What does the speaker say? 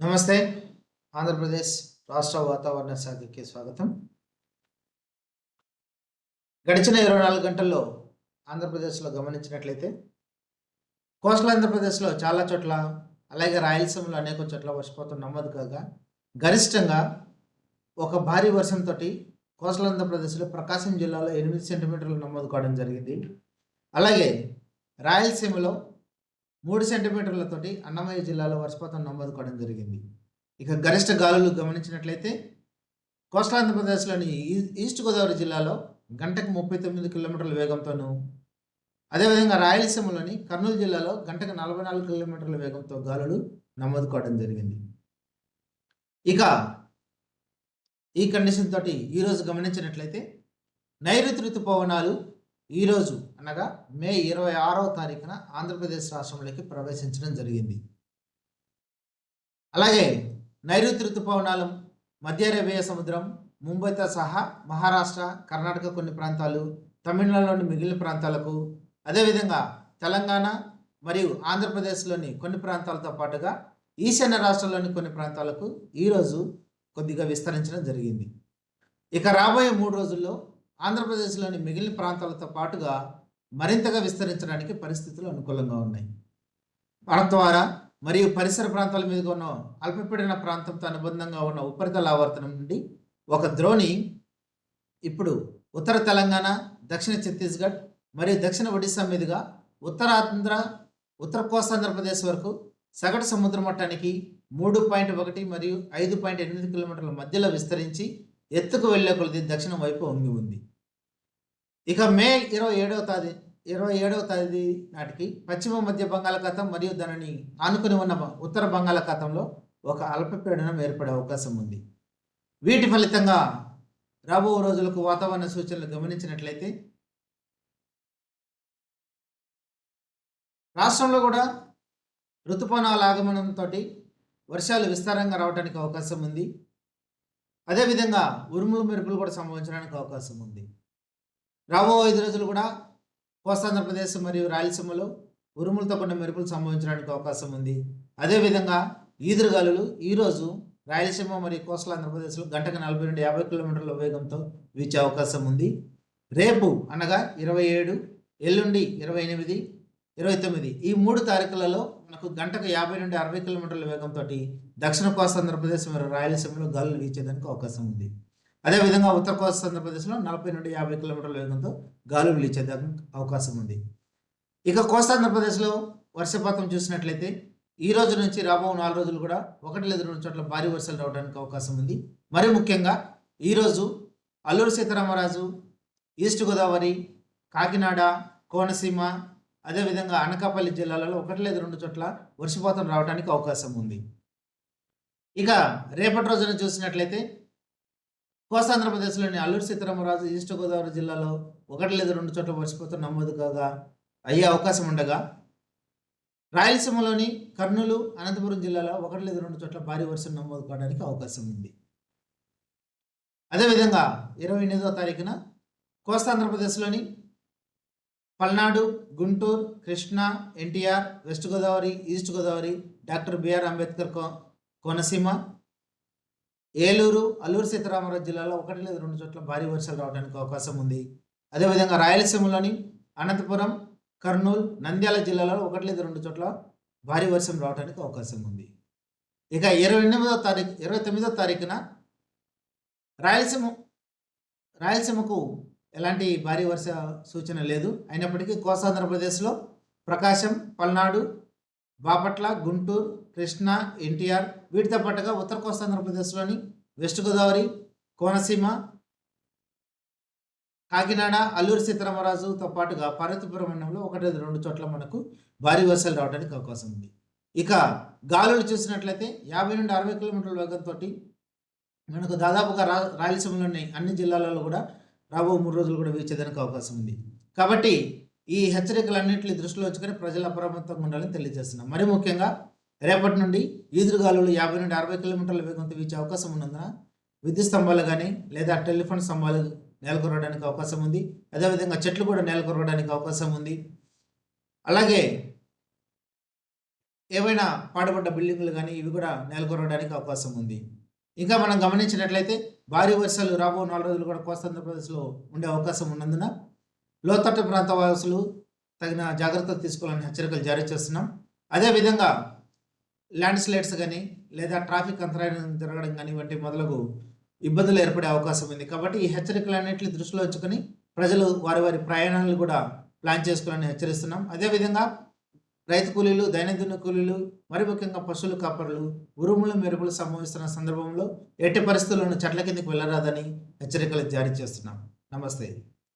నమస్తే. ఆంధ్రప్రదేశ్ రాష్ట్ర వాతావరణ శాఖకి స్వాగతం. గడిచిన 24 గంటల్లో ఆంధ్రప్రదేశ్‌లో గమనించినట్లయితే, కోస్టల్ ఆంధ్రప్రదేశ్‌లో చాలా చోట్ల, అలాగే రాయలసీమలో అనేక చోట్ల వర్షపాతం నమోదు కాగా, గరిష్టంగా ఒక భారీ వర్షంతోటి కోస్టల్ ఆంధ్రప్రదేశ్‌లో ప్రకాశం జిల్లాలో 8 సెంటీమీటర్లు నమోదు కావడం జరిగింది. అలాగే రాయలసీమలో 3 సెంటీమీటర్లతోటి అన్నమయ్య జిల్లాలో వర్షపాతం నమోదు కావడం జరిగింది. ఇక గరిష్ట గాలులు గమనించినట్లయితే కోస్టల్ ఆంధ్రప్రదేశ్‌లోని ఈస్ట్ గోదావరి జిల్లాలో గంటకు 39 కిలోమీటర్ల వేగంతోనూ, అదేవిధంగా రాయలసీమలోని కర్నూలు జిల్లాలో గంటకు 44 కిలోమీటర్ల వేగంతో గాలులు నమోదు కావడం జరిగింది. ఇక ఈ కండిషన్ తోటి ఈరోజు గమనించినట్లయితే నైరుతి ఋతుపవనాలు ఈరోజు అనగా మే 26వ తారీఖున ఆంధ్రప్రదేశ్ రాష్ట్రంలోకి ప్రవేశించడం జరిగింది. అలాగే నైరుతి ఋతుపవనాలు మధ్య అరేబియా సముద్రం, ముంబైతో సహా మహారాష్ట్ర, కర్ణాటక కొన్ని ప్రాంతాలు, తమిళనాడులోని మిగిలిన ప్రాంతాలకు, అదేవిధంగా తెలంగాణ మరియు ఆంధ్రప్రదేశ్లోని కొన్ని ప్రాంతాలతో పాటుగా ఈశాన్య రాష్ట్రాల్లోని కొన్ని ప్రాంతాలకు ఈరోజు కొద్దిగా విస్తరించడం జరిగింది. ఇక రాబోయే 3 రోజుల్లో ఆంధ్రప్రదేశ్లోని మిగిలిన ప్రాంతాలతో పాటుగా మరింతగా విస్తరించడానికి పరిస్థితులు అనుకూలంగా ఉన్నాయి. భారత్ మరియు పరిసర ప్రాంతాల మీదుగా ఉన్న అల్పపీడన ప్రాంతంతో అనుబంధంగా ఉన్న ఉపరితల ఆవర్తనం నుండి ఒక ద్రోణి ఇప్పుడు ఉత్తర తెలంగాణ, దక్షిణ ఛత్తీస్గఢ్ మరియు దక్షిణ ఒడిశా మీదుగా ఉత్తర కోస్తాంధ్రప్రదేశ్ వరకు సగటు సముద్ర మట్టానికి 3.1 మరియు 5.8 కిలోమీటర్ల మధ్యలో విస్తరించి ఎత్తుకు వెళ్లే కొలది దక్షిణం వైపు వంగి ఉంది. ఇక మే 27వ తేదీ నాటికి పశ్చిమ మధ్య బంగాళాఖాతం మరియు దానిని ఆనుకుని ఉన్న ఉత్తర బంగాళాఖాతంలో ఒక అల్పపీడనం ఏర్పడే అవకాశం ఉంది. వీటి ఫలితంగా రాబో రోజులకు వాతావరణ సూచనలు గమనించినట్లయితే రాష్ట్రంలో కూడా ఋతుపవనాల ఆగమనంతో వర్షాలు విస్తారంగా రావడానికి అవకాశం ఉంది. అదేవిధంగా ఉరుములు మెరుపులు కూడా సంభవించడానికి అవకాశం ఉంది. రాబో 5 రోజులు కూడా కోస్తాంధ్రప్రదేశ్ మరియు రాయలసీమలో ఉరుములతో కూడిన మెరుపులు సంభవించడానికి అవకాశం ఉంది. అదేవిధంగా ఈదురుగాలులు ఈరోజు రాయలసీమ మరియు కోస్టల్ ఆంధ్రప్రదేశ్లో గంటకు 40 నుండి 50 కిలోమీటర్ల వేగంతో వీచే అవకాశం ఉంది. రేపు అనగా 27, ఎల్లుండి 28, 29 ఈ 3 తారీఖులలో మనకు గంటకు 50 నుండి 60 కిలోమీటర్ల వేగంతో దక్షిణ కోస్తాంధ్రప్రదేశ్ మరియు రాయలసీమలో గాలులు వీచేదానికి అవకాశం ఉంది. అదేవిధంగా ఉత్తర కోస్తాంధ్రప్రదేశ్లో 40 నుండి 50 కిలోమీటర్ల వేగంతో గాలులు వీచేదానికి అవకాశం ఉంది. ఇక కోస్తాంధ్రప్రదేశ్లో వర్షపాతం చూసినట్లయితే ఈ రోజు నుంచి రాబో 4 రోజులు కూడా 1 లేదా 2 చోట్ల భారీ వర్షాలు రావడానికి అవకాశం ఉంది. మరి ముఖ్యంగా ఈరోజు అల్లూరు సీతారామరాజు, ఈస్ట్ గోదావరి, కాకినాడ, కోనసీమ, అదేవిధంగా అనకాపల్లి జిల్లాలలో 1 లేదా 2 చోట్ల వర్షపాతం రావడానికి అవకాశం ఉంది. ఇక రేపటి రోజున చూసినట్లయితే కోస్తాంధ్రప్రదేశ్లోని అల్లూరు సీతారామరాజు, ఈస్ట్ గోదావరి జిల్లాలో 1 లేదా 2 చోట్ల వర్షపాతం నమోదు కాగా అయ్యే అవకాశం ఉండగా, రాయలసీమలోని కర్నూలు, అనంతపురం జిల్లాలో 1 లేదా 2 చోట్ల భారీ వర్షం నమోదు కావడానికి అవకాశం ఉంది. అదేవిధంగా 28వ తారీఖున కోస్తాంధ్రప్రదేశ్లోని Palnadu, Guntur, Krishna, NTR, west Godavari, east Godavari, doctor BR Ambedkar Konaseema, Eluru, Alluri Sitarama జిల్లాలో 1 లేదా 2 చోట్ల భారీ వర్షాలు రావడానికి అవకాశం ఉంది. అదేవిధంగా రాయలసీమలోని అనంతపురం, కర్నూలు, నంద్యాల జిల్లాలో 1 లేదా 2 చోట్ల భారీ వర్షం రావడానికి అవకాశం ఉంది. ఇక 29వ తారీఖున రాయలసీమకు ఎలాంటి భారీ వర్ష సూచన లేదు. అయినప్పటికీ కోస్తాంధ్రప్రదేశ్లో ప్రకాశం, పల్నాడు, బాపట్ల, గుంటూరు, కృష్ణా, ఎన్టీఆర్ వీటితో పాటుగా ఉత్తర కోస్తాంధ్రప్రదేశ్లోని వెస్ట్ గోదావరి, కోనసీమ, కాకినాడ, అల్లూరు సీతారామరాజుతో పాటుగా పార్వతీపురం మండలంలో 1 లేదా 2 చోట్ల మనకు భారీ వర్షాలు రావడానికి అవకాశం ఉంది. ఇక గాలులు చూసినట్లయితే 50 నుండి 60 కిలోమీటర్ల వేగంతో మనకు దాదాపుగా రాయలసీమలోని అన్ని జిల్లాలలో కూడా రాబో 3 రోజులు కూడా వీచేదానికి అవకాశం ఉంది. కాబట్టి ఈ హెచ్చరికలన్నింటినీ దృష్టిలో ఉంచుకొని ప్రజలు అప్రమత్తంగా ఉండాలని తెలియజేస్తున్నాం. మరి ముఖ్యంగా రేపటి నుండి ఈదురుగాలులు 50 నుండి 60 కిలోమీటర్ల వేగంతో వీచే అవకాశం ఉన్నందున విద్యుత్ స్తంభాలు కానీ లేదా టెలిఫోన్ స్తంభాలు నేలకొరగడానికి అవకాశం ఉంది. అదేవిధంగా చెట్లు కూడా నేలకొరగడానికి అవకాశం ఉంది. అలాగే ఏవైనా పాడుపడ్డ బిల్డింగులు గానీ, ఇవి కూడా నెలకొరగడానికి అవకాశం ఉంది. ఇంకా మనం గమనించినట్లయితే భారీ వర్షాలు రాబో 4 రోజులు కూడా కోస్తాంధ్రప్రదేశ్‌లో ఉండే అవకాశం ఉన్నందున లోతట్టు ప్రాంత వాసులు తగిన జాగ్రత్తలు తీసుకోవాలని హెచ్చరికలు జారీ చేస్తున్నాం. అదేవిధంగా ల్యాండ్ స్లైడ్స్ గానీ, లేదా ట్రాఫిక్ అంతరాయం జరగడం గానీ వంటి మొదలగు ఇబ్బందులు ఏర్పడే అవకాశం ఉంది. కాబట్టి ఈ హెచ్చరికలన్నిటిని దృష్టిలో ఉంచుకొని ప్రజలు వారి ప్రయాణాలను కూడా ప్లాన్ చేసుకోవాలని హెచ్చరిస్తున్నాం. అదేవిధంగా రైతు కూలీలు, దైనందిన కూలీలు, మరి ముఖ్యంగా పశువుల కాపరులు ఉరుములు, మెరుపులు సంభవిస్తున్న సందర్భంలో ఎట్టి పరిస్థితుల్లోనూ చెట్ల కిందకి వెళ్ళరాదని హెచ్చరికలు జారీ చేస్తున్నాం. నమస్తే.